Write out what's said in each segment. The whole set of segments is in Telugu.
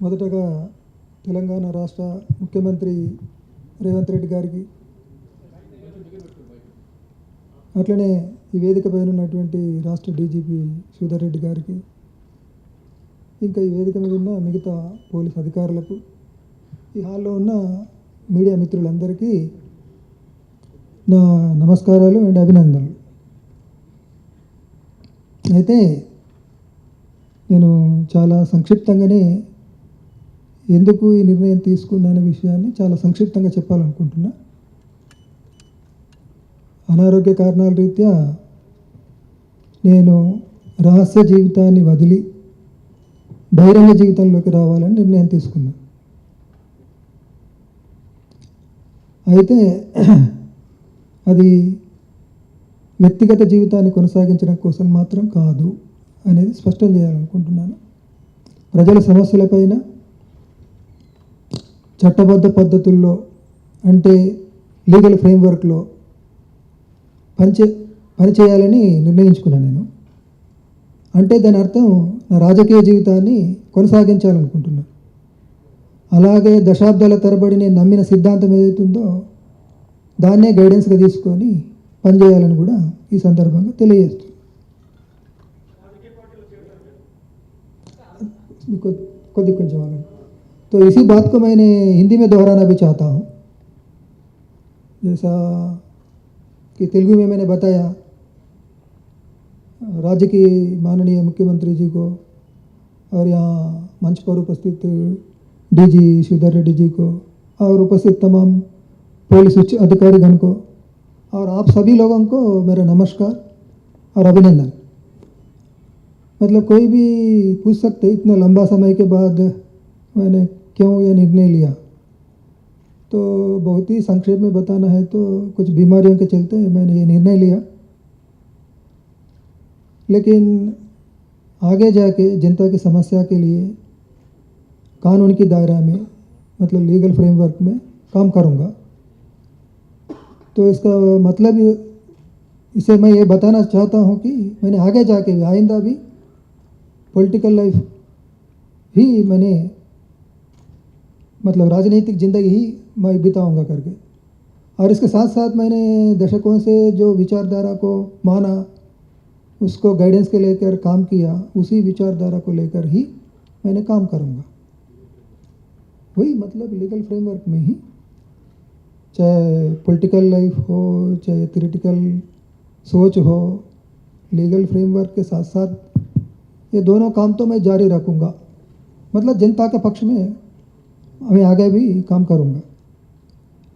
మొదటగా తెలంగాణ రాష్ట్ర ముఖ్యమంత్రి రేవంత్ రెడ్డి గారికి, అట్లనే ఈ వేదిక పైన ఉన్నటువంటి రాష్ట్ర డీజీపీ శ్రీధర్ రెడ్డి గారికి, ఇంకా ఈ వేదిక మీద ఉన్న మిగతా పోలీస్ అధికారులకు, ఈ హాల్లో ఉన్న మీడియా మిత్రులందరికీ నా నమస్కారాలు అండ్ అభినందనలు. అయితే నేను చాలా సంక్షిప్తంగానే ఎందుకు ఈ నిర్ణయం తీసుకున్నానే విషయాన్ని చాలా సంక్షిప్తంగా చెప్పాలనుకుంటున్నా. అనారోగ్య కారణాల రీత్యా నేను రహస్య జీవితాన్ని వదిలి బహిరంగ జీవితంలోకి రావాలని నిర్ణయం తీసుకున్నా. అయితే అది వ్యక్తిగత జీవితాన్ని కొనసాగించడం కోసం మాత్రం కాదు అనేది స్పష్టం చేయాలనుకుంటున్నాను. ప్రజల సమస్యలపైన చట్టబద్ధ పద్ధతుల్లో, అంటే లీగల్ ఫ్రేమ్వర్క్లో పనిచేయాలని నిర్ణయించుకున్నాను నేను. అంటే దాని అర్థం నా రాజకీయ జీవితాన్ని కొనసాగించాలనుకుంటున్నాను. అలాగే దశాబ్దాల తరబడి నేను నమ్మిన సిద్ధాంతం ఏదైతుందో దాన్నే గైడెన్స్గా తీసుకొని పనిచేయాలని కూడా ఈ సందర్భంగా తెలియజేస్తుంది. కొంచెం आगे तो इसी बात को मैंने हिंदी में दोहराना भी चाहता हूँ. जैसा कि तेलुगु में मैंने बताया राज्य की माननीय मुख्यमंत्री जी को और यहाँ मंच पर उपस्थित डीजी श्रीधर रेड्डी जी को और उपस्थित तमाम पुलिस उच्च अधिकारीगण को और आप सभी लोगों को मेरा नमस्कार और अभिनंदन. मतलब कोई भी पूछ सकते इतना लंबा समय के बाद मैंने क्यों ये निर्णय लिया. तो बहुत ही संक्षेप में बताना है तो कुछ बीमारियों के चलते मैंने ये निर्णय लिया. लेकिन आगे जाके जनता की समस्या के लिए कानून की दायरा में, मतलब लीगल फ्रेमवर्क में काम करूँगा. तो इसका मतलब इसे मैं ये बताना चाहता हूँ कि मैंने आगे जाके भी आइंदा भी पॉलिटिकल लाइफ ही मैंने, मतलब राजनीतिक ज़िंदगी ही मैं बिताऊँगा करके. और इसके साथ साथ मैंने दशकों से जो विचारधारा को माना, उसको गाइडेंस के लेकर काम किया, उसी विचारधारा को लेकर ही मैंने काम करूँगा. वही मतलब लीगल फ्रेमवर्क में ही, चाहे पॉलिटिकल लाइफ हो, चाहे थ्योरेटिकल सोच हो, लीगल फ्रेमवर्क के साथ साथ ये दोनों काम तो मैं जारी रखूँगा. मतलब जनता के पक्ष में मैं आगे भी काम करूँगा.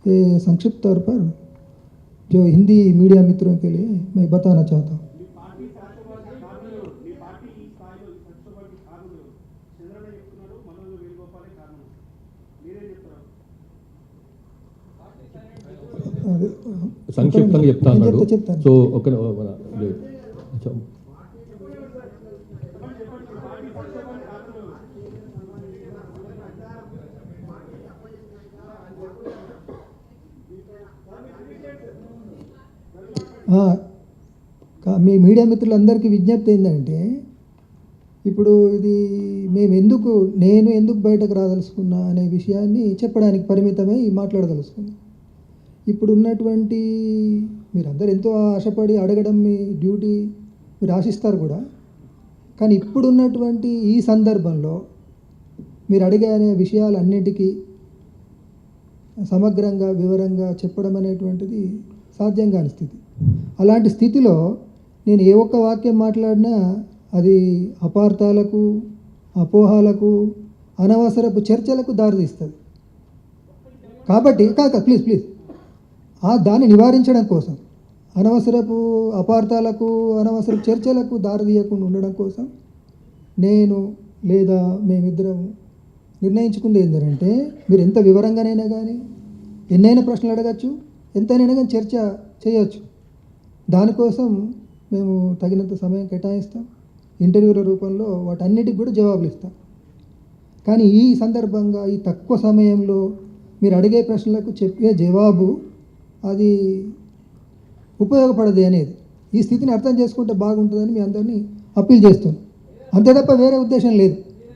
ये संक्षिप्त तौर पर जो हिंदी मीडिया मित्रों के लिए मैं बताना चाहता हूँ. సంక్షిప్తంగా చెప్తా అన్నాడు. సో ఒక మీ మీడియా మిత్రులందరికీ విజ్ఞప్తి ఏంటంటే, ఇప్పుడు ఇది నేను ఎందుకు బయటకు రాదలుచుకున్నా అనే విషయాన్ని చెప్పడానికి పరిమితమై మాట్లాడదలుచుకున్నా. ఇప్పుడు ఉన్నటువంటి మీరందరూ ఎంతో ఆశపడి అడగడం మీ డ్యూటీ, మీరు ఆశిస్తారు కూడా. కానీ ఇప్పుడున్నటువంటి ఈ సందర్భంలో మీరు అడిగే విషయాలన్నిటికీ సమగ్రంగా వివరంగా చెప్పడం అనేటువంటిది సాధ్యం కాని స్థితి. అలాంటి స్థితిలో నేను ఏ ఒక్క వాక్యం మాట్లాడినా అది అపార్థాలకు, అపోహాలకు, అనవసరపు చర్చలకు దారితీస్తుంది. కాబట్టి ప్లీజ్ దాన్ని నివారించడం కోసం, అనవసరపు అపార్థాలకు, అనవసరపు చర్చలకు దారితీయకుండా ఉండడం కోసం నేను లేదా మేమిద్దరం నిర్ణయించుకుంది ఏంటంటే, మీరు ఎంత వివరంగానైనా కానీ ఎన్నైనా ప్రశ్నలు అడగచ్చు, ఎంతైనా కానీ చర్చ చేయొచ్చు. దానికోసం మేము తగినంత సమయం కేటాయిస్తాం. ఇంటర్వ్యూల రూపంలో వాటన్నిటికి కూడా జవాబులు ఇస్తాం. కానీ ఈ సందర్భంగా ఈ తక్కువ సమయంలో మీరు అడిగే ప్రశ్నలకు చెప్పే జవాబు అది ఉపయోగపడదు అనేది, ఈ స్థితిని అర్థం చేసుకుంటే బాగుంటుందని మీ అందరినీ అప్పీల్ చేస్తున్నాను. అంతే తప్ప వేరే ఉద్దేశం లేదు.